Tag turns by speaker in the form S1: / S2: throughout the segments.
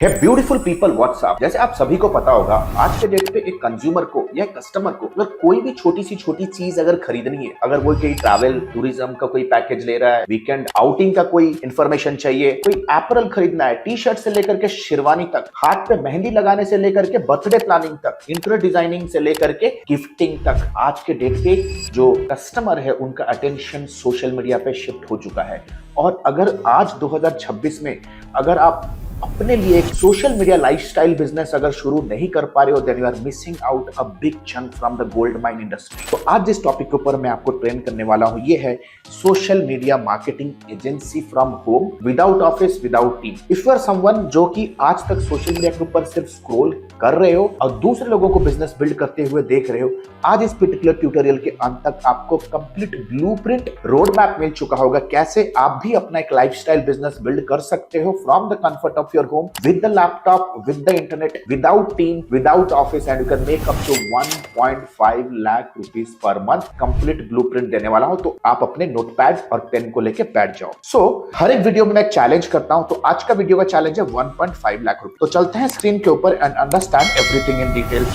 S1: है beautiful people WhatsApp. जैसे आप सभी को पता होगा, आज के डेट पे एक कंज्यूमर को या कस्टमर को अगर कोई भी छोटी सी छोटी चीज अगर खरीदनी है, अगर वो कोई ट्रैवल टूरिज्म का कोई पैकेज ले रहा है, वीकेंड आउटिंग का कोई इंफॉर्मेशन चाहिए, कोई एपरल खरीदना है, टी शर्ट से लेकर के शेरवानी तक, हाथ पे मेहंदी लगाने से लेकर के बर्थडे प्लानिंग तक, इंटीरियर डिजाइनिंग से लेकर के गिफ्टिंग तक, आज के डेट पे जो कस्टमर है उनका अटेंशन सोशल मीडिया पे शिफ्ट हो चुका है। और अगर आज 2026 में अगर आप अपने लिए एक सोशल मीडिया लाइफस्टाइल बिजनेस अगर शुरू नहीं कर पा रहे हो, then you are missing out a big chunk from the gold mine industry. तो आज जिस टॉपिक के ऊपर मैं आपको ट्रेन करने वाला हूं, ये है social media marketing agency from home, without office, without team. If you are someone जो कि आज तक सोशल मीडिया के ऊपर सिर्फ स्क्रॉल कर रहे हो और दूसरे लोगों को बिजनेस बिल्ड करते हुए देख रहे हो, आज इस पर्टिकुलर ट्यूटोरियल के अंत तक आपको कंप्लीट ब्लूप्रिंट रोड मैप मिल चुका होगा, कैसे आप भी अपना एक लाइफस्टाइल बिजनेस बिल्ड कर सकते हो from the comfort of your home, with the laptop, with the internet, without team, without office, and you can make up to 1.5 lakh rupees per month। Complete blueprint देने वाला हूं, तो आप अपने notepad और पेन को लेके बैठ जाओ। हर एक वीडियो में मैं एक चैलेंज करता हूं, तो आज का वीडियो का चैलेंज है 1.5 लाख रुपए। तो चलते हैं स्क्रीन के ऊपर and understand everything in detail.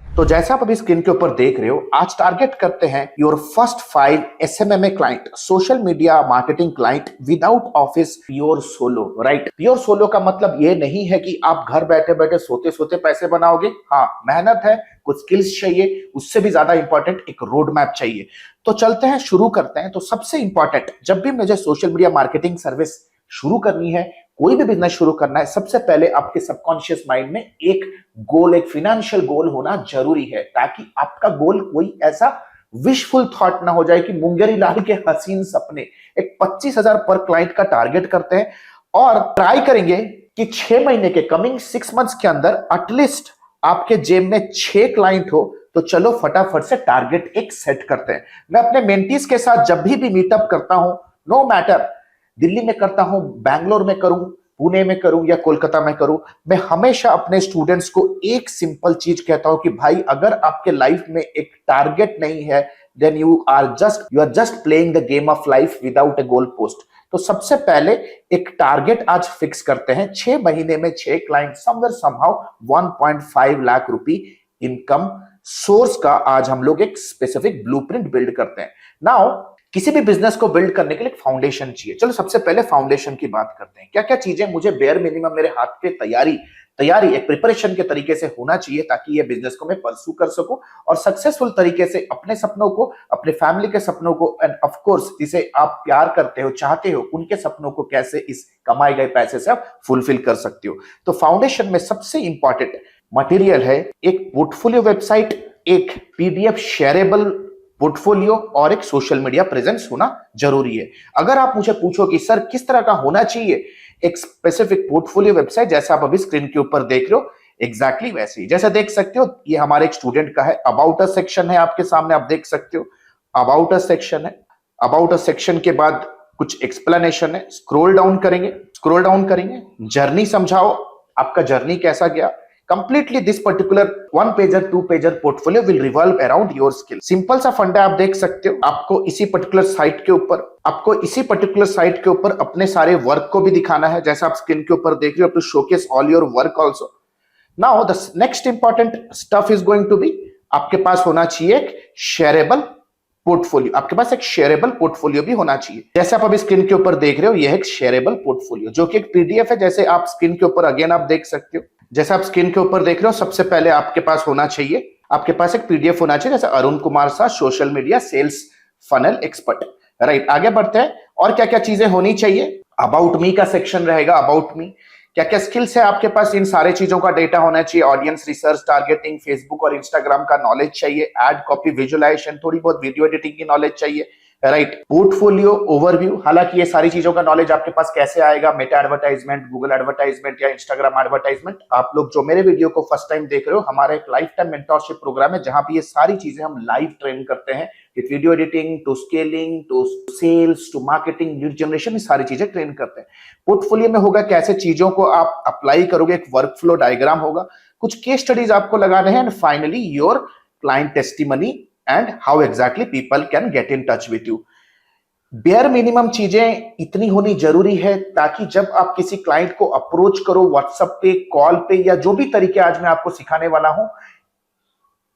S1: तो जैसा आप अभी स्क्रीन के ऊपर देख रहे हो, आज टारगेट करते हैं your first 5 SMMA client, social media marketing client without office, pure solo. Right, pure solo का मतलब ये नहीं है कि आप घर बैठे बैठे सोते सोते पैसे बनाओगे। हाँ, मेहनत है, कुछ स्किल्स चाहिए, उससे भी ज्यादा इंपॉर्टेंट एक रोड मैप चाहिए। तो चलते हैं, शुरू करते हैं। तो सबसे इंपॉर्टेंट, जब भी मुझे सोशल मीडिया मार्केटिंग सर्विस शुरू करनी है, कोई भी बिजनेस शुरू करना है, सबसे पहले आपके सबकॉन्शियस माइंड में एक गोल, एक फाइनेंशियल गोल होना जरूरी है, ताकि आपका गोल कोई ऐसा विशफुल थॉट ना हो जाए कि मुंगेरी लाल के हसीन सपने। एक 25,000 पर क्लाइंट का टारगेट करते हैं और ट्राई करेंगे कि 6 महीने के, कमिंग 6 मंथ्स के अंदर एटलीस्ट आपके जेब में 6 क्लाइंट हो। तो चलो फटाफट से टारगेट एक सेट करते हैं। मैं अपने मेंटीज के साथ जब भी मीटअप करता हूं, नो मैटर दिल्ली में करता हूं, बैंगलोर में करूं, पुणे में करूं या कोलकाता में करूं, मैं हमेशा अपने स्टूडेंट्स को एक सिंपल चीज कहता हूं कि भाई, अगर आपके लाइफ में एक टारगेट नहीं है, then you are just playing the game of life without a goal post. तो सबसे पहले एक टारगेट आज फिक्स करते हैं, 6 महीने में 6 क्लाइंट, समवेयर समहाउ 1.5 लाख रुपए इनकम सोर्स का आज हम लोग एक स्पेसिफिक ब्लूप्रिंट बिल्ड करते हैं। नाउ किसी भी बिजनेस को बिल्ड करने के लिए फाउंडेशन चाहिए। चलो सबसे पहले फाउंडेशन की बात करते हैं। क्या क्या चीजें मुझे बेयर मिनिमम मेरे हाथ पे तैयारी एक प्रिपरेशन के तरीके से होना चाहिए, ताकि ये बिजनेस को मैं परसू कर सकूं और सक्सेसफुल तरीके से अपने सपनों को, अपने फैमिली के सपनों को, एंड ऑफ कोर्स जिसे आप प्यार करते हो, चाहते हो, उनके सपनों को कैसे इस कमाए गए पैसे से आप फुलफिल कर सकते हो। तो फाउंडेशन में सबसे इंपॉर्टेंट मटेरियल है एक पोर्टफोलियो वेबसाइट, एक PDF शेयरेबल पोर्टफोलियो और एक सोशल मीडिया प्रेजेंस होना जरूरी है। अगर आप मुझे पूछो कि सर किस तरह का होना चाहिए, एक स्पेसिफिक पोर्टफोलियो वेबसाइट, जैसा आप अभी स्क्रीन के ऊपर देख रहे हो, एग्जैक्टली वैसे ही जैसे देख सकते हो, ये हमारे एक स्टूडेंट का है। अबाउट अ सेक्शन है आपके सामने, आप देख सकते हो, अबाउट अ सेक्शन है। अबाउट अ सेक्शन के बाद कुछ एक्सप्लेनेशन है। स्क्रॉल डाउन करेंगे, जर्नी समझाओ, आपका जर्नी कैसा गया। Completely this particular 1 pager 2 pager portfolio will revolve around your skill। Simple सा फंडा आप देख सकते हो। आपको इसी पर्टिकुलर साइट के ऊपर अपने सारे वर्क को भी दिखाना है, जैसा आप स्क्रीन के ऊपर देख रहे हो, to showcase all your work also. Now the next important stuff is going to be, आपके पास होना चाहिए एक शेयरेबल पोर्टफोलियो। आपके पास एक शेयरेबल पोर्टफोलियो भी होना चाहिए। जैसे आप अभी स्क्रीन के ऊपर देख रहे हो, यह एक शेयरेबल पोर्टफोलियो जो कि एक PDF है। जैसे आप स्क्रीन के ऊपर अगेन आप देख सकते हो, जैसे आप स्क्रीन के ऊपर देख रहे हो, सबसे पहले आपके पास होना चाहिए, आपके पास एक PDF होना चाहिए, जैसे अरुण कुमार सा, social media sales funnel expert. Right, आगे बढ़ते हैं। और क्या क्या चीजें होनी चाहिए, अबाउट मी का सेक्शन रहेगा। अबाउट मी, क्या क्या स्किल्स है आपके पास, इन सारे चीजों का डेटा होना चाहिए। ऑडियंस रिसर्च, टारगेटिंग, फेसबुक और इंस्टाग्राम का नॉलेज चाहिए। एड कॉपी, विजुअलाइजेशन, थोड़ी बहुत वीडियो एडिटिंग की नॉलेज चाहिए। राइट, पोर्टफोलियो ओवरव्यू, हालांकि ये सारी चीजों का नॉलेज आपके पास कैसे आएगा, मेटा एडवर्टाइजमेंट, गूगल एडवर्टाइजमेंट या इंस्टाग्राम एडवर्टाइजमेंट। आप लोग जो मेरे वीडियो को फर्स्ट टाइम देख रहे हो, हमारा एक लाइफ टाइम मेंटरशिप प्रोग्राम है, जहां पे ये सारी चीजें हम लाइव ट्रेन करते हैं, video editing to scaling to sales to marketing, lead generation, ये सारी चीजें ट्रेन करते हैं। पोर्टफोलियो में होगा कैसे चीजों को आप अप्लाई करोगे, एक वर्क फ्लो डायग्राम होगा, कुछ केस स्टडीज आपको लगाने हैं, and finally your client testimony and how exactly people can get in touch with you। Bare minimum चीजें इतनी होनी जरूरी है ताकि जब आप किसी क्लाइंट को अप्रोच करो व्हाट्सएप पे, कॉल पे या जो भी तरीके आज मैं आपको सिखाने वाला हूं,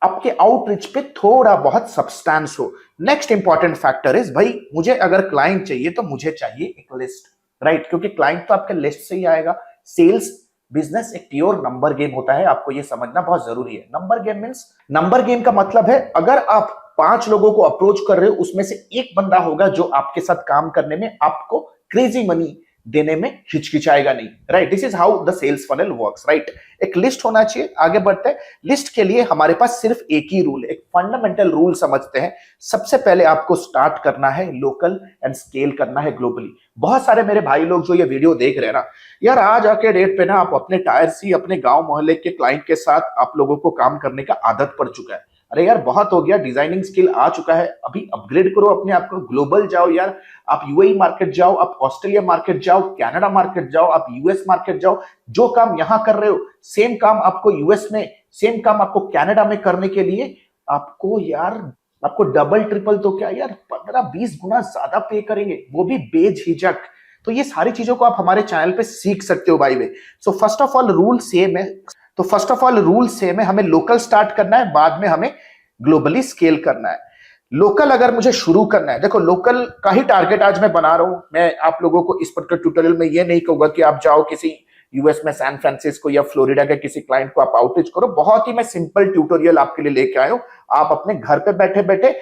S1: आपके आउटरीच पे थोड़ा बहुत सब्सटेंस हो। नेक्स्ट इंपॉर्टेंट फैक्टर इज भाई, मुझे अगर क्लाइंट चाहिए तो मुझे चाहिए एक लिस्ट, राइट? क्योंकि क्लाइंट तो आपके लिस्ट से ही आएगा। सेल्स बिजनेस एक प्योर नंबर गेम होता है, आपको ये समझना बहुत जरूरी है। Number game means, number game का मतलब है अगर आप 5 लोगों को अप्रोच कर रहे हो, उसमें से एक बंदा होगा जो आपके साथ काम करने में आपको क्रेजी मनी देने में हिचकिचाएगा नहीं, right? This is how the sales funnel works, right? एक लिस्ट होना चाहिए। आगे बढ़ते हैं। लिस्ट के लिए हमारे पास सिर्फ एक ही रूल, एक फंडामेंटल रूल समझते हैं। सबसे पहले आपको स्टार्ट करना है लोकल एंड स्केल करना है ग्लोबली। बहुत सारे मेरे भाई लोग जो ये वीडियो देख रहे हैं ना, यार आज आके डेट पे ना आप अपने टायर सी अपने गांव मोहल्ले के क्लाइंट के साथ आप लोगों को काम करने का आदत पड़ चुका है। अरे यार बहुत हो गया, डिजाइनिंग स्किल आ चुका है, अभी अपग्रेड करो अपने आप को, ग्लोबल जाओ यार। आप यूएई मार्केट जाओ, आप ऑस्ट्रेलिया मार्केट जाओ, कनाडा मार्केट जाओ, आप यूएस मार्केट जाओ। जो काम यहां कर रहे हो सेम काम आपको यूएस में, सेम काम आपको कनाडा में करने के लिए आपको यार, आपको डबल ट्रिपल तो क्या यार 15-20 गुना ज्यादा पे करेंगे, वो भी बेझिझक। तो ये सारी चीजों को आप हमारे चैनल पे सीख सकते हो भाई वे। So first of all rule same है। हमें लोकल स्टार्ट करना है, बाद में हमें ग्लोबली स्केल करना है। लोकल अगर मुझे शुरू करना है, देखो लोकल का ही टारगेट आज मैं बना रहा हूं। मैं आप लोगों को इस पर्टिकुलर ट्यूटोरियल में ये नहीं कहूंगा कि आप जाओ किसी यूएस में सैन फ्रांसिस्को या फ्लोरिडा के किसी क्लाइंट को आप आउटरीच करो। बहुत ही मैं सिंपल ट्यूटोरियल आपके लिए लेके आया हूं। आप अपने घर पे बैठे बैठे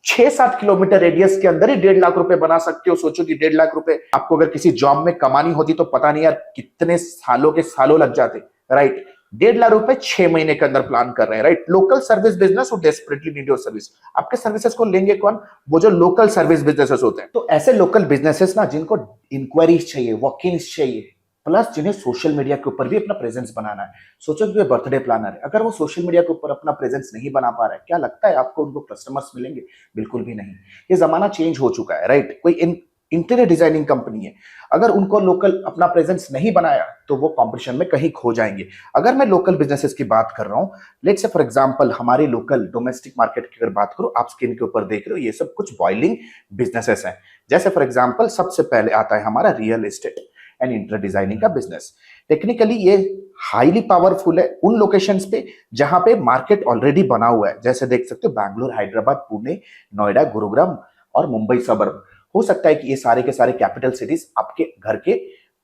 S1: 6-7 किलोमीटर रेडियस के अंदर ही 1.5 लाख रुपए बना सकते हो। सोचो कि 1.5 लाख रुपए आपको अगर किसी जॉब में कमानी होती तो पता नहीं यार कितने सालों के सालों लग जाते, राइट? 1.5 लाख रुपए 6 महीने के अंदर प्लान कर रहे हैं, राइट? लोकल सर्विस बिजनेस वो डेस्परेटली नीड योर सर्विस। आपके सर्विसेज को लेंगे कौन? वो जो लोकल सर्विस बिजनेसेस होते हैं। तो ऐसे लोकल बिजनेसेस ना जिनको इंक्वायरीज चाहिए, वॉक-इन्स चाहिए, प्लस जिन्हें सोशल मीडिया के ऊपर भी अपना प्रेजेंस बनाना है। सोचो कि बर्थडे प्लानर है, अगर वो सोशल मीडिया के ऊपर अपना प्रेजेंस नहीं बना पा रहा है, क्या लगता है आपको उनको कस्टमर्स मिलेंगे? बिल्कुल भी नहीं। ये जमाना चेंज हो चुका है, राइट? कोई इंटीरियर डिजाइनिंग कंपनी है, अगर उनको लोकल अपना प्रेजेंस नहीं बनाया तो वो कंपटीशन में कहीं खो जाएंगे। अगर मैं लोकल बिजनेसेस की बात कर रहा हूं, लेट्स से फॉर एग्जांपल हमारे लोकल डोमेस्टिक मार्केट की अगर बात करो, आप स्क्रीन के ऊपर देख रहे हो ये सब कुछ बॉइलिंग बिजनेसेस हैं। जैसे फॉर एग्जांपल सबसे पहले आता है हमारा real estate and interior designing का बिजनेस। टेक्निकली ये हाईली पावरफुल है उन लोकेशंस पे जहां पे मार्केट ऑलरेडी बना हुआ है। जैसे देख सकते हो बैंगलोर, हैदराबाद, पुणे, नोएडा, गुरुग्राम और मुंबई सबर्ब। हो सकता है कि ये सारे के सारे कैपिटल सिटीज आपके घर के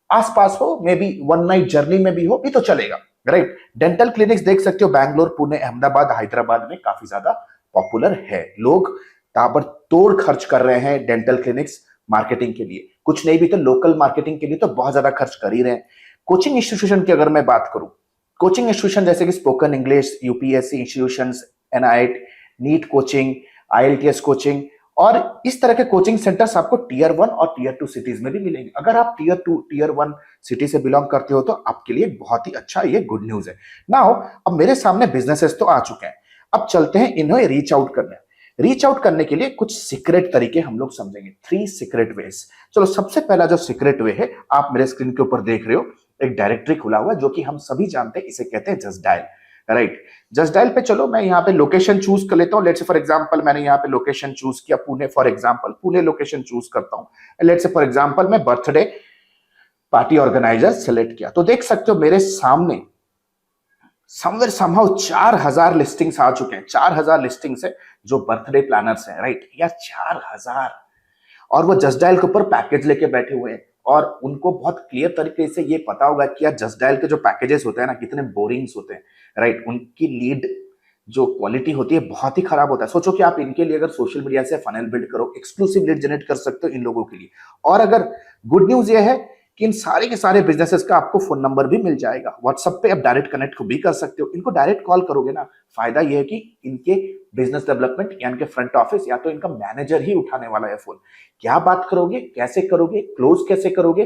S1: आसपास हो, मे बी 1 नाइट जर्नी में भी हो भी तो चलेगा, राइट? डेंटल क्लिनिक्स देख सकते हो बैंगलोर, पुणे, अहमदाबाद, हैदराबाद में काफी ज्यादा पॉपुलर है। लोग ताबड़तोड़ खर्च कर रहे हैं डेंटल क्लिनिक्स मार्केटिंग के लिए। कुछ नहीं भी तो लोकल मार्केटिंग के लिए तो बहुत ज्यादा खर्च कर ही रहे हैं। कोचिंग इंस्टीट्यूशन की अगर मैं बात करूं, कोचिंग इंस्टीट्यूशन जैसे कि spoken English, UPSC institutions, NIT, NEET coaching, IELTS coaching और इस तरह के कोचिंग सेंटर्स आपको टीयर 1 और टीयर 2 सिटीज में भी मिलेंगे। अगर आप टीयर 2, टीयर 1 सिटी से बिलोंग करते हो तो आपके लिए बहुत ही अच्छा ये गुड न्यूज है। नाउ अब मेरे सामने बिजनेसेस तो आ चुके हैं, अब चलते हैं इन्हें रीच आउट करने। रीच आउट करने के लिए कुछ सीक्रेट तरीके हम लोग समझेंगे, 3 सीक्रेट वेज। चलो सबसे पहला जो सीक्रेट वे है, आप मेरे स्क्रीन के ऊपर देख रहे हो एक डायरेक्टरी खुला हुआ है जो कि हम सभी जानते हैं, इसे कहते हैं just dial, right? Just dial पे चलो मैं यहाँ पे लोकेशन चूज कर लेता हूँ। लेट्स से फॉर एग्जांपल मैंने यहाँ पे लोकेशन चूज किया Pune, for example Pune location choose करता हूँ। लेट्स से फॉर एग्जांपल मैं बर्थडे पार्टी ऑर्गेनाइजर सेलेक्ट किया, तो देख सकते हो मेरे सामने समवेयर समहाउ 4000 लिस्टिंग्स आ चुके हैं। 4000 लिस्टिंग्स है जो बर्थडे प्लानर्स हैं, राइट? यार 4000, और वो जस्ट डायल के ऊपर पैकेज लेके बैठे हुए हैं और उनको बहुत क्लियर तरीके से ये पता होगा कि यार जस्ट डायल के जो पैकेजेस होते हैं ना कितने बोरिंग्स होते हैं, राइट? उनकी लीड जो क्वालिटी होती है बहुत ही खराब होता है। सोचो कि आप इनके लिए अगर सोशल मीडिया से फनल बिल्ड करो, एक्सक्लूसिव लीड जनरेट कर सकते हो इन लोगों के लिए। और अगर गुड न्यूज ये है कि इन सारे के सारे बिजनेसेस का आपको फोन नंबर भी मिल जाएगा। व्हाट्सएप पे आप डायरेक्ट कनेक्ट को भी कर सकते हो। इनको डायरेक्ट कॉल करोगे ना, फायदा ये है कि इनके बिजनेस डेवलपमेंट या इनके फ्रंट ऑफिस या तो इनका मैनेजर ही उठाने वाला है फोन। क्या बात करोगे, कैसे करोगे, क्लोज कैसे करोगे,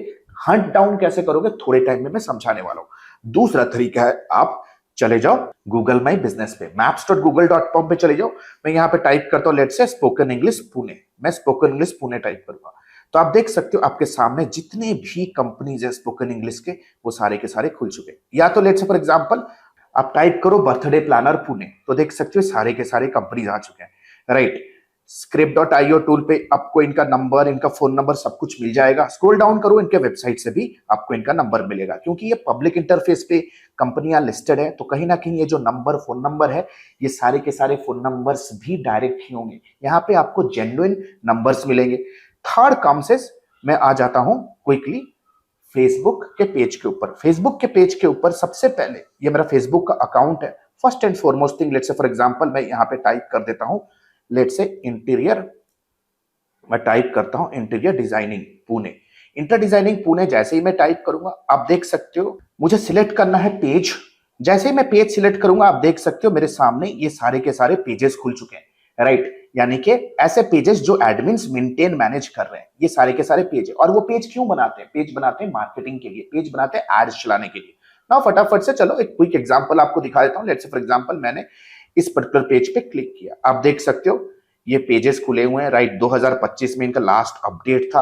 S1: हंट डाउन कैसे करोगे, थोड़े टाइम में मैं समझाने वाला हूं। दूसरा तरीका है, आप चले जाओ गूगल माई बिजनेस पे, maps.google.com पे चले जाओ। मैं यहाँ पे टाइप करता हूँ let's say spoken English Pune, मैं स्पोकन इंग्लिश पुणे टाइप करूंगा तो आप देख सकते हो आपके सामने जितने भी कंपनीज है स्पोकन इंग्लिश के वो सारे के सारे खुल चुके हैं। या तो लेट्स से फॉर एग्जांपल आप टाइप करो बर्थडे प्लानर पुणे, तो देख सकते हो सारे के सारे कंपनीज आ चुके हैं, राइट? script.io टूल पे आपको इनका नंबर, इनका फोन नंबर सब कुछ मिल जाएगा। स्क्रॉल डाउन करो, इनके वेबसाइट से भी आपको इनका नंबर मिलेगा, क्योंकि ये पब्लिक इंटरफेस पे कंपनियां लिस्टेड है, तो कहीं ना कहीं ये जो नंबर, फोन नंबर है, ये सारे के सारे फोन नंबर्स भी डायरेक्ट ही होंगे। यहाँ पे आपको जेन्युइन नंबर्स मिलेंगे। थर्ड कॉम्सेस मैं आ जाता हूं क्विकली फेसबुक के पेज के ऊपर। फेसबुक के पेज के ऊपर सबसे पहले ये मेरा फेसबुक का अकाउंट है। First and foremost thing, let's say for example मैं यहाँ पे टाइप कर देता हूं, लेट्स से इंटीरियर, मैं टाइप करता हूं interior designing Pune. Inter designing Pune जैसे ही मैं टाइप करूंगा, आप देख सकते हो मुझे सिलेक्ट करना है पेज। जैसे ही मैं पेज सिलेक्ट करूंगा, आप देख सकते हो मेरे सामने ये सारे के सारे पेजेस खुल चुके हैं, राइट। यानी कि ऐसे पेजेस जो एडमिन्स मेंटेन मैनेज कर रहे हैं, ये सारे के सारे पेज है। और वो पेज क्यों बनाते हैं? पेज बनाते हैं मार्केटिंग के लिए, पेज बनाते हैं एड्स चलाने के लिए। ना फटाफट से चलो एक क्विक एग्जांपल आपको दिखा देता हूं। लेट्स से फॉर एग्जांपल मैंने इस पर्टिकुलर पेज पे क्लिक किया, आप देख सकते हो ये पेजेस खुले हुए हैं, राइट। 2025 में इनका लास्ट अपडेट था,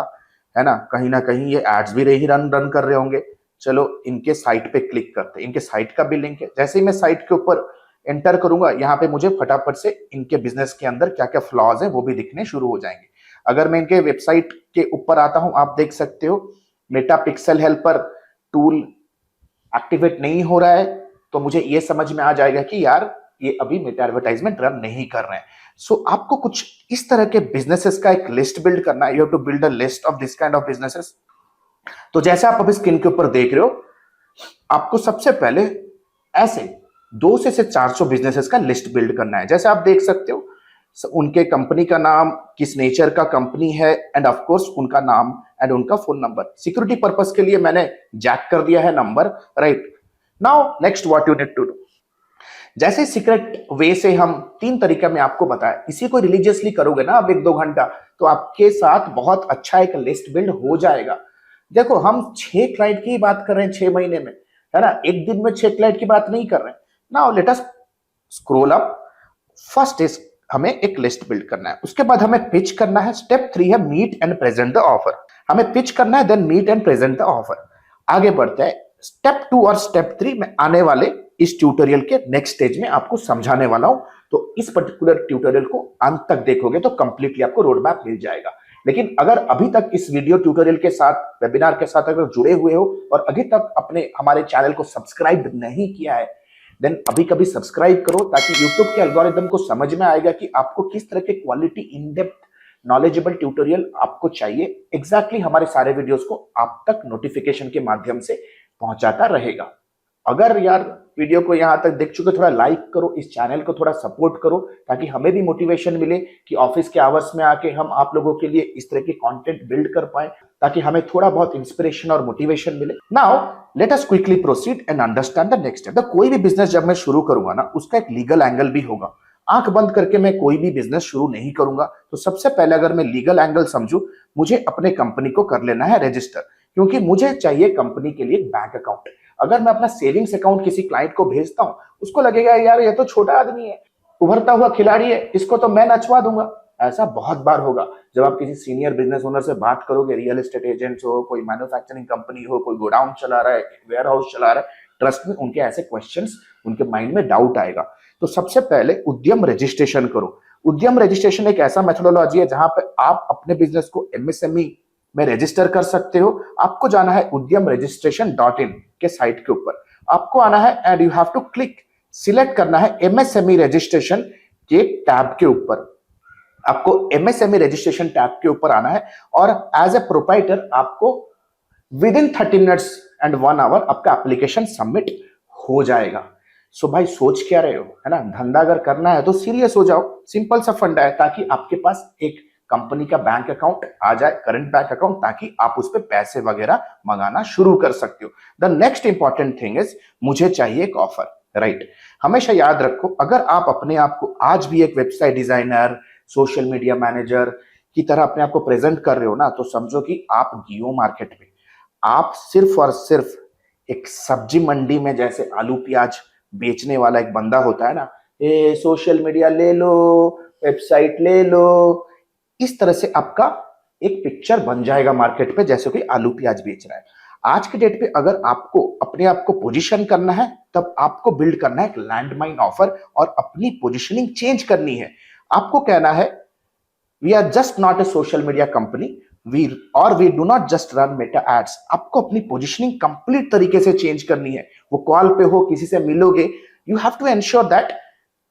S1: है ना कहीं ये एड्स भी रन कर रहे होंगे। चलो इनके साइट पे क्लिक करते हैं, इनके साइट का भी लिंक है। जैसे ही मैं साइट के ऊपर एंटर करूंगा, यहाँ पे मुझे फटाफट से इनके बिजनेस के अंदर क्या क्या फ्लॉज है वो भी दिखने शुरू हो जाएंगे। अगर मैं इनके वेबसाइट के ऊपर आता हूं, आप देख सकते हो Meta pixel helper tool activate नहीं हो रहा है, तो मुझे ये समझ में आ जाएगा कि यार ये अभी मेटा एडवर्टाइजमेंट रन नहीं कर रहे हैं। सो आपको कुछ इस तरह के बिजनेसेस का एक लिस्ट बिल्ड करना है। You have to build a list of this kind of businesses. तो जैसे आप अभी स्क्रीन के ऊपर देख रहे हो, आपको सबसे पहले ऐसे 200 से 400 बिजनेसेस का लिस्ट बिल्ड करना है। जैसे आप देख सकते हो उनके कंपनी का नाम, किस नेचर का कंपनी है, एंड ऑफ कोर्स उनका नाम एंड उनका फोन नंबर। सिक्योरिटी पर्पस के लिए मैंने जैक कर दिया है number, right. Now next what you need to do. जैसे सीक्रेट वे से हम 3 तरीका में आपको बताया, इसी को रिलीजियसली करोगे ना अब 1-2 घंटा, तो आपके साथ बहुत अच्छा एक लिस्ट बिल्ड हो जाएगा। देखो हम 6 क्लाइंट की बात कर रहे हैं 6 महीने में, है ना, एक दिन में 6 क्लाइंट की बात नहीं कर रहे हैं। Now let us scroll up. First is हमें एक लिस्ट बिल्ड करना है, उसके बाद हमें पिच करना है। स्टेप 3 है meet and present the offer. हमें पिच करना है, then meet and present the offer. आगे बढ़ते हैं स्टेप 2 और स्टेप 3 में आने वाले इस ट्यूटोरियल के नेक्स्ट स्टेज में आपको समझाने वाला हूं। तो इस पर्टिकुलर ट्यूटोरियल को अंत तक देखोगे तो कंप्लीटली आपको रोड मैप मिल जाएगा। लेकिन अगर अभी तक इस वीडियो ट्यूटोरियल के साथ, वेबिनार के साथ अगर जुड़े हुए हो और अभी तक अपने हमारे चैनल को सब्सक्राइब नहीं किया है, देन अभी कभी सब्सक्राइब करो, ताकि YouTube के एल्गोरिदम को समझ में आएगा कि आपको किस तरह के quality in depth knowledgeable tutorial आपको चाहिए। एग्जैक्टली हमारे सारे वीडियोस को आप तक नोटिफिकेशन के माध्यम से पहुंचाता रहेगा। अगर यार वीडियो को यहां तक देख चुके, थोड़ा लाइक करो, इस चैनल को थोड़ा सपोर्ट करो, ताकि हमें भी मोटिवेशन मिले कि ऑफिस के आवर्स में आके हम आप लोगों के लिए इस तरह के कंटेंट बिल्ड कर पाए, ताकि हमें थोड़ा बहुत इंस्पिरेशन और मोटिवेशन मिले। Now let us quickly proceed and understand the next step. कोई भी बिजनेस जब मैं शुरू करूंगा ना, उसका एक लीगल एंगल भी होगा। आंख बंद करके मैं कोई भी बिजनेस शुरू नहीं करूंगा। तो सबसे पहले अगर मैं लीगल एंगल समझू, मुझे अपने कंपनी को कर लेना है रजिस्टर, क्योंकि मुझे चाहिए कंपनी के लिए बैंक अकाउंट। अगर मैं अपना सेविंग्स अकाउंट किसी क्लाइंट को भेजता हूं, उसको लगेगा यार ये तो छोटा आदमी है, उभरता हुआ खिलाड़ी है, इसको तो मैं नचवा दूंगा। ऐसा बहुत बार होगा जब आप किसी सीनियर बिजनेस ओनर से बात करोगे, रियल एस्टेट एजेंट्स हो, कोई मैन्युफैक्चरिंग कंपनी हो, कोई गोडाउन चला रहा है, वेयर हाउस चला रहा है, ट्रस्ट में उनके ऐसे क्वेश्चंस, उनके माइंड में डाउट आएगा। तो सबसे पहले उद्यम रजिस्ट्रेशन करो। उद्यम रजिस्ट्रेशन एक ऐसा मेथोडोलॉजी है जहां पे आप अपने बिजनेस को एमएसएमई में रजिस्टर कर सकते हो। आपको जाना है उद्यम रजिस्ट्रेशन.in के साइट के ऊपर, आपको आना है and you have to click, select करना है एमएसएमई रजिस्ट्रेशन के टैब के ऊपर। आपको एमएसएमई रजिस्ट्रेशन टैब के ऊपर आना है और एज ए प्रोप्राइटर आपको within 30 minutes and 1 hour आपका एप्लीकेशन सबमिट हो जाएगा। सो भाई सोच क्या रहे हो, है ना, धंधा अगर करना है तो सीरियस हो जाओ। सिंपल सा फंडा है, ताकि आपके पास एक कंपनी का बैंक अकाउंट आ जाए, करंट बैंक अकाउंट, ताकि आप उस पर पैसे वगैरह मंगाना शुरू कर सकते हो। The next important thing is मुझे चाहिए एक ऑफर, राइट। हमेशा याद रखो, अगर आप अपने आप को आज भी एक website designer, social media manager की तरह अपने आप को प्रेजेंट कर रहे हो ना, तो समझो कि आप जियो मार्केट में, आप सिर्फ और सिर्फ एक सब्जी मंडी में जैसे आलू प्याज बेचने वाला एक बंदा होता है ना, ए सोशल मीडिया ले लो, वेबसाइट ले लो, इस तरह से आपका एक पिक्चर बन जाएगा मार्केट पे, जैसे कि आलू प्याज बेच रहा है। आज के डेट पे अगर आपको अपने आप को पोजीशन करना है, तब आपको बिल्ड करना है एक लैंडमाइन ऑफर और अपनी पोजीशनिंग चेंज करनी है। आपको कहना है we are just not a social media company, we do not just run Meta ads. आपको अपनी पोजिशनिंग कंप्लीट तरीके से चेंज करनी है। वो कॉल पे हो, किसी से मिलोगे, you have to ensure that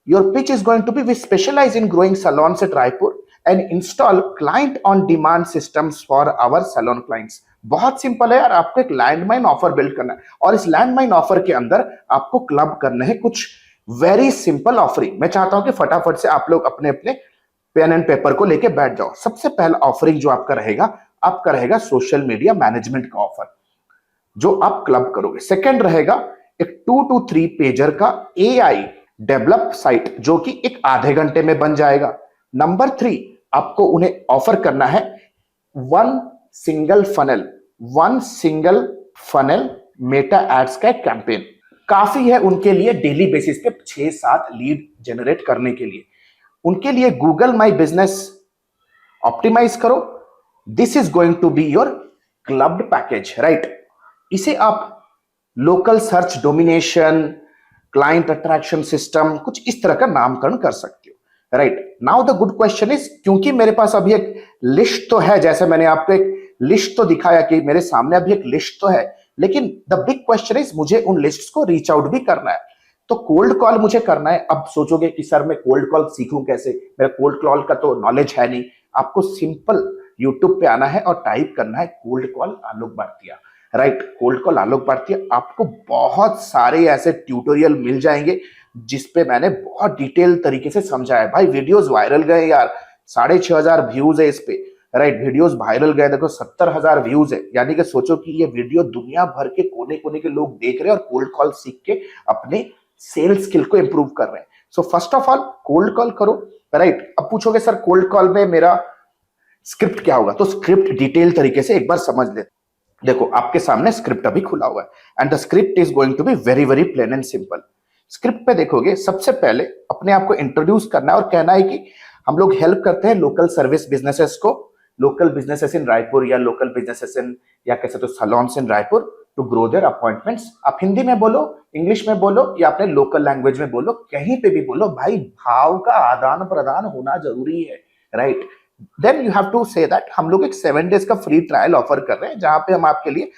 S1: your pitch is going to be, we specialise in growing salons at Raipur and install client on demand systems for our salon clients। बहुत सिंपल है यार, आपको एक लैंडमाइन ऑफर बिल्ड करना है और इस landmine offer के अंदर आपको क्लब करना है कुछ वेरी सिंपल ऑफरिंग। मैं चाहता हूं कि फटाफट से आप लोग अपने अपने पेन एंड पेपर को लेके बैठ जाओ। सबसे पहला ऑफरिंग जो आपका रहेगा सोशल मीडिया मैनेजमेंट का ऑफर जो आप क्लब करोगे। सेकंड रहेगा एक 2 to 3 पेजर का एआई डेवलप साइट जो कि एक आधे घंटे में बन जाएगा। नंबर 3, आपको उन्हें ऑफर करना है one single funnel Meta ads का एक कैंपेन। काफी है उनके लिए डेली बेसिस पे 6-7 लीड जनरेट करने के लिए। उनके लिए गूगल माई बिजनेस ऑप्टिमाइज करो। This is going to be your clubbed package, right. इसे आप local search domination, client attraction system, कुछ इस तरह का नामकरण कर सकते हो, right. Now the good question is, क्योंकि मेरे पास अभी एक लिस्ट तो है, जैसे मैंने आपको एक लिस्ट तो दिखाया कि मेरे सामने अभी एक लिस्ट तो है, लेकिन द बिग क्वेश्चन इज मुझे उन लिस्ट को रीच आउट भी करना है। तो कोल्ड कॉल मुझे करना है। अब सोचोगे कि सर मैं कोल्ड कॉल सीखूं कैसे, मेरा कोल्ड कॉल का तो नॉलेज है नहीं। आपको सिंपल यूट्यूब पे आना है और टाइप करना है कोल्ड कॉल आलोक भारतीय, राइट। कोल्ड कॉल आलोक भारतीय, आपको बहुत सारे ऐसे ट्यूटोरियल मिल जाएंगे जिसपे मैंने बहुत डिटेल तरीके से समझाया। भाई वीडियोस वायरल गए यार, 6,500 व्यूज है इस पे, राइट। वीडियोस वायरल गए, देखो 70,000 व्यूज है। यानी कि सोचो कि ये वीडियो दुनिया भर के कोने कोने के लोग देख रहे हैं और कोल्ड कॉल सीख के अपने सेल्स स्किल को इंप्रूव कर रहे हैं। सो first of all cold call करो, राइट। अब पूछोगे सर कोल्ड कॉल में मेरा स्क्रिप्ट क्या होगा, तो स्क्रिप्ट डिटेल तरीके से एक बार समझ ले। देखो आपके सामने स्क्रिप्ट अभी खुला हुआ है and the script is going to be very very plain and simple. Script पे देखोगे, सबसे पहले अपने आप को इंट्रोड्यूस करना है और कहना है कि हम लोग हेल्प करते हैं लोकल सर्विस बिजनेसेस को, लोकल बिजनेसेस इन रायपुर या लोकल बिजनेसेस इन, या कैसे तो salons in Raipur to grow their appointments. आप हिंदी में बोलो, इंग्लिश में बोलो या अपने लोकल लैंग्वेज में बोलो, कहीं पे भी बोलो, भाई भाव का आदान प्रदान होना जरूरी है, right. Then you have to say that हम लोग एक 7 डेज का फ्री ट्रायल ऑफर कर रहे हैं जहां पे हम आपके लिए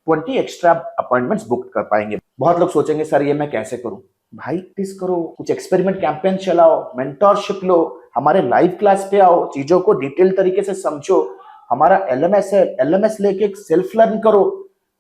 S1: 20 एक्स्ट्रा अपॉइंटमेंट्स बुक कर पाएंगे। बहुत लोग सोचेंगे सर ये मैं कैसे करूं। भाई प्लीज करो, कुछ एक्सपेरिमेंट कैंपेन चलाओ, मेंटरशिप लो, हमारे लाइव क्लास पे आओ, चीजों को डिटेल तरीके से समझो। हमारा एलएमएस है, एलएमएस लेके एक सेल्फ लर्न करो।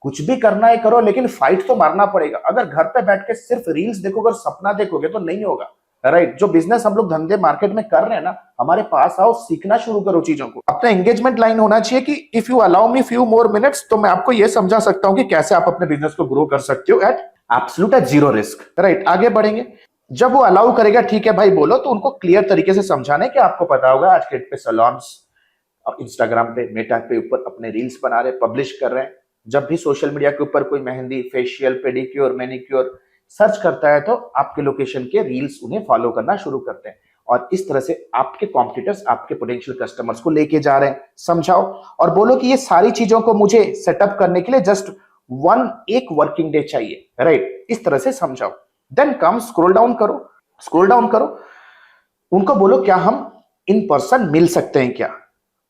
S1: कुछ भी करना है करो, लेकिन फाइट तो मारना पड़ेगा। अगर घर पे बैठ के सिर्फ रील्स देखोगे और सपना देखोगे तो नहीं होगा, राइट। जो बिजनेस हम लोग धंधे मार्केट में कर रहे हैं ना, हमारे पास आओ, सीखना शुरू करो चीजों को। अपना एंगेजमेंट लाइन होना चाहिए कि if you allow me few more minutes, तो मैं आपको ये समझा सकता हूं कि कैसे आप अपने बिजनेस को ग्रो कर सकते हो at absolute at zero risk, right. आगे बढ़ेंगे। जब वो अलाउ करेगा, ठीक है भाई बोलो, तो उनको क्लियर तरीके से समझाना है कि आपको पता होगा आज के डेट पे सलॉन्स और इंस्टाग्राम पे, मेटा पे ऊपर अपने रील्स बना रहे, पब्लिश कर रहे हैं। जब भी सोशल मीडिया के ऊपर कोई mehndi, facial, pedicure, manicure search करता है तो आपके लोकेशन के रील्स उन्हें फॉलो करना शुरू करते हैं और इस तरह से आपके कॉम्पिटिटर्स आपके पोटेंशियल कस्टमर्स को लेके जा रहे हैं। समझाओ और बोलो कि ये सारी चीजों को मुझे सेटअप करने के लिए जस्ट एक वर्किंग डे चाहिए, राइट। इस तरह से समझाओ। देन कम स्क्रॉल डाउन करो, उनको बोलो क्या हम इन पर्सन मिल सकते हैं क्या।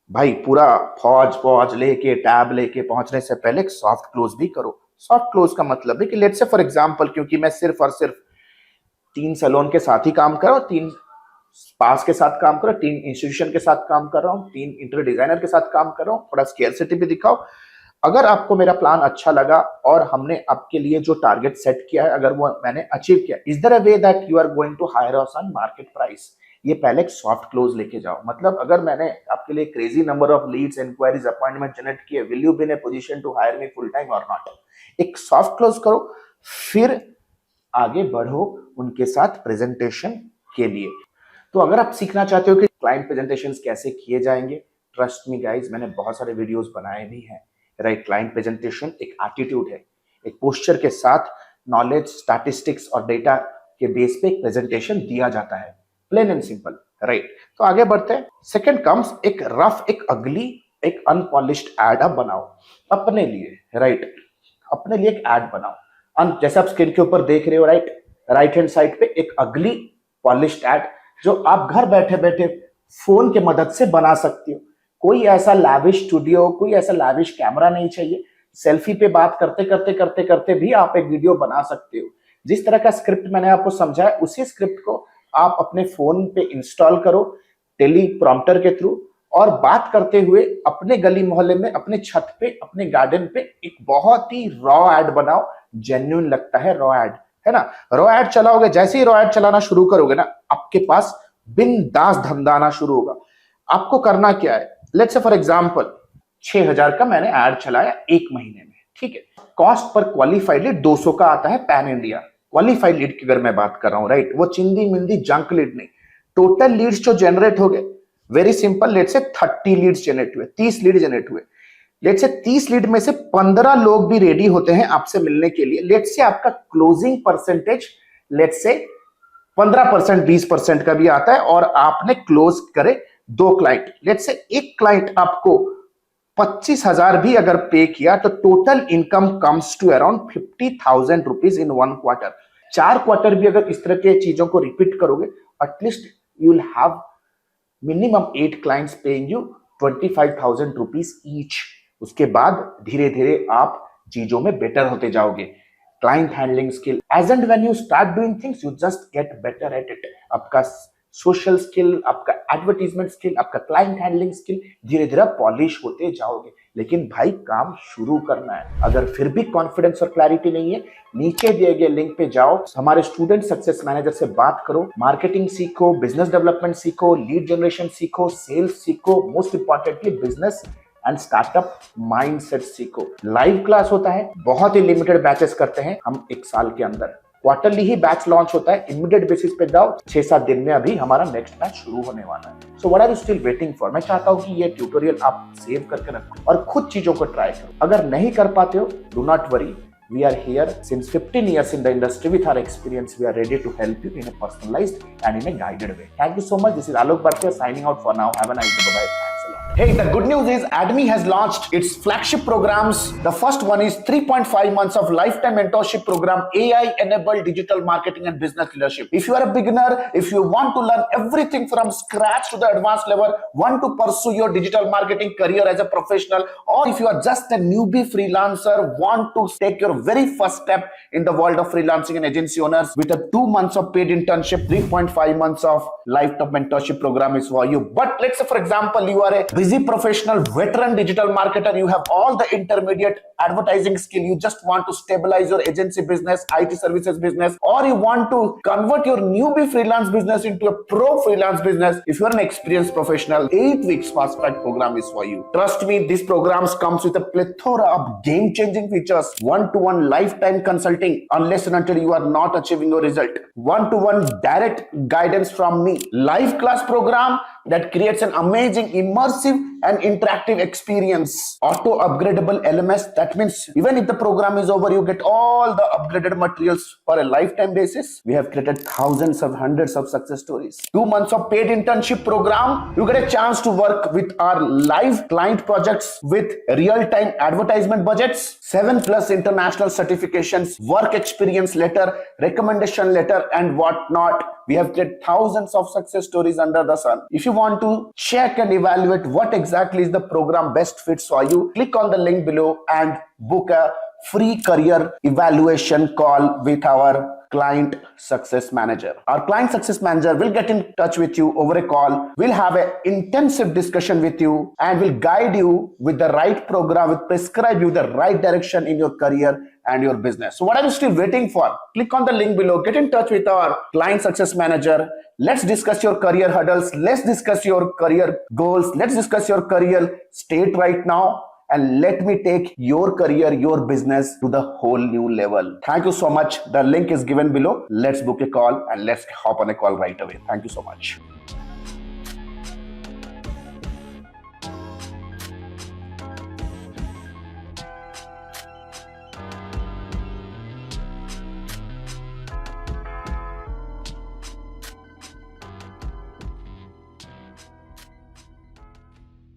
S1: भाई पूरा फौज लेके, टैब लेके पहुंचने से पहले एक सॉफ्ट क्लोज भी करो। सॉफ्ट क्लोज का मतलब है कि लेट्स से फॉर एग्जांपल, क्योंकि मैं सिर्फ और सिर्फ 3 सैलून के साथ ही काम कर रहा हूं, 3 स्पास के साथ काम कर रहा हूं, 3 इंस्टीट्यूशन के साथ काम कर रहा हूं, 3 इंटीरियर डिजाइनर के साथ काम कर रहा हूं, थोड़ा स्केर्सिटी भी दिखाओ। अगर आपको मेरा प्लान अच्छा लगा और हमने आपके लिए जो टारगेट सेट किया है, अगर वो मैंने अचीव किया, is there a way that you are going to hire us on market price. ये पहले एक सॉफ्ट क्लोज लेके जाओ। मतलब अगर मैंने आपके लिए crazy number of leads, inquiries, appointment generate किए, will you be in a position to hire me full time और नॉट। एक सॉफ्ट क्लोज करो, फिर आगे बढ़ो उनके साथ प्रेजेंटेशन के लिए। तो अगर आप सीखना चाहते हो कि क्लाइंट प्रेजेंटेशंस कैसे किए जाएंगे, ट्रस्ट मी गाइस, मैंने बहुत सारे वीडियोस बनाए भी हैं, राइट। क्लाइंट प्रेजेंटेशन एक एटीट्यूड है, एक पोस्चर के साथ नॉलेज, स्टैटिस्टिक्स और डेटा के बेस पे एक प्रेजेंटेशन दिया जाता है, प्लेन एंड सिंपल, राइट। तो आगे बढ़ते हैं। सेकंड कम्स एक रफ, एक अगली, एक अनपॉलिश्ड एड आप बनाओ अपने लिए, राइट। अपने लिए एक एड बनाओ। जैसे आप स्क्रीन के ऊपर देख रहे हो, राइट हैंड साइड पे एक अगली पॉलिश्ड एड, जो आप घर बैठे बैठे फोन के मदद से बना सकती हो। कोई ऐसा लैविश स्टूडियो, कोई ऐसा लैविश कैमरा नहीं चाहिए। सेल्फी पे बात करते करते करते करते भी आप एक वीडियो बना सकते हो। जिस तरह का स्क्रिप्ट मैंने आपको समझाया, उसी स्क्रिप्ट को आप अपने फोन पे इंस्टॉल करो टेली प्रॉम्प्टर के थ्रू, और बात करते हुए अपने गली मोहल्ले में, अपने छत पे, अपने गार्डन पे एक बहुत ही रॉ एड बनाओ। जेन्युइन लगता है रॉ एड, है ना। रॉ एड चलाओगे, जैसे ही रॉ एड चलाना शुरू करोगे ना, आपके पास बिंदास धंधा आना शुरू होगा। आपको करना क्या है, लेट्स से फॉर एग्जांपल 6000 का मैंने ऐड चलाया एक महीने में, ठीक है। कॉस्ट पर क्वालिफाइड लीड 200 का आता है पैन इंडिया। क्वालिफाइड लीड की अगर मैं बात कर रहा हूं, राइट, वो चिंदी मिंदी जंक लीड नहीं। टोटल लीड्स जो जनरेट हो गए, very simple, let's say 30 leads generate हुए, 30 लीड जनरेट हुए। लेट्स से 30 लीड में से 15 लोग भी रेडी होते हैं आपसे मिलने के लिए। लेट्स से आपका क्लोजिंग परसेंटेज लेट्स से 15%, 20% का भी आता है, और आपने क्लोज करे 2 क्लाइंट। लेट्स से एक क्लाइंट आपको 25,000 भी अगर पे किया, तो total income comes to around 50,000 rupees in 1 quarter. 4 quarter भी अगर इस तरह के चीजों को रिपीट करोगे, at least you will have minimum 8 clients paying you 25,000 rupees each. उसके बाद धीरे धीरे आप चीजों में बेटर होते जाओगे। Client handling skill, as and when you start doing things you just get better at it. आपका सोशल स्किल, आपका एडवर्टीजमेंट स्किल, आपका क्लाइंट हैंडलिंग स्किल धीरे धीरे पॉलिश होते जाओगे। लेकिन भाई काम शुरू करना है। अगर फिर भी कॉन्फिडेंस और क्लैरिटी नहीं है, नीचे दिए गए लिंक पे जाओ, हमारे स्टूडेंट सक्सेस मैनेजर से बात करो, मार्केटिंग सीखो, बिजनेस डेवलपमेंट सीखो, लीड जनरेशन सीखो, सेल्स सीखो, most importantly business and startup mindset सीखो। लाइव क्लास होता है, बहुत ही लिमिटेड बैचेस करते हैं हम 1 साल के अंदर। क्वार्टरली ही बैच लॉन्च होता है, इमीडिएट बेसिस पे जाओ। 6-7 दिन में अभी हमारा नेक्स्ट बैच शुरू होने वाला है। So what are you still waiting for? मैं चाहता हूं कि ये ट्यूटोरियल आप सेव करके रखो और खुद चीजों को ट्राई करो। अगर नहीं कर पाते हो, do not worry, we are here since 15 years in the industry. With our experience, we are ready to help you in a personalized and in a guided way. Thank you so much. This is Alok Bhatia signing out for now. Have a nice day. Bye bye. Thanks a lot. Hey, the good news is Admi has launched its flagship programs. The first one is 3.5 months of lifetime mentorship program, AI enabled digital marketing and business leadership. If you are a beginner, if you want to learn everything from scratch to the advanced level, want to pursue your digital marketing career as a professional, or if you are just a newbie freelancer, want to take your very first step in the world of freelancing and agency owners with a 2 months of paid internship, 3.5 months of lifetime mentorship program is for you. But let's say, for example, you are a busy professional, veteran digital marketer, you have all the intermediate advertising skill, you just want to stabilize your agency business, IT services business, or you want to convert your newbie freelance business into a pro freelance business. If you are an experienced professional, 8 weeks fast track program is for you. Trust me, this program comes with a plethora of game-changing features, one-to-one lifetime consulting unless and until you are not achieving your result, one-to-one direct guidance from me, live class program that creates an amazing immersive and interactive experience, auto upgradable LMS. That means even if the program is over, you get all the upgraded materials for a lifetime basis. We have created thousands of hundreds of success stories. 2 months of paid internship program, you get a chance to work with our live client projects with real-time advertisement budgets, 7+ international certifications, work experience letter, recommendation letter, and whatnot. We have created thousands of success stories under the sun. If you want to check and evaluate what exactly is the program best fits for you, click on the link below and book a free career evaluation call with our client success manager. Our client success manager will get in touch with you over a call. We'll have an intensive discussion with you and will guide you with the right program, will prescribe you the right direction in your career and your business. So what are you still waiting for? Click on the link below, get in touch with our client success manager. Let's discuss your career hurdles. Let's discuss your career goals. Let's discuss your career state right now. And let me take your career, your business to the whole new level. Thank you so much. The link is given below. Let's book a call and let's hop on a call right away. Thank you so much.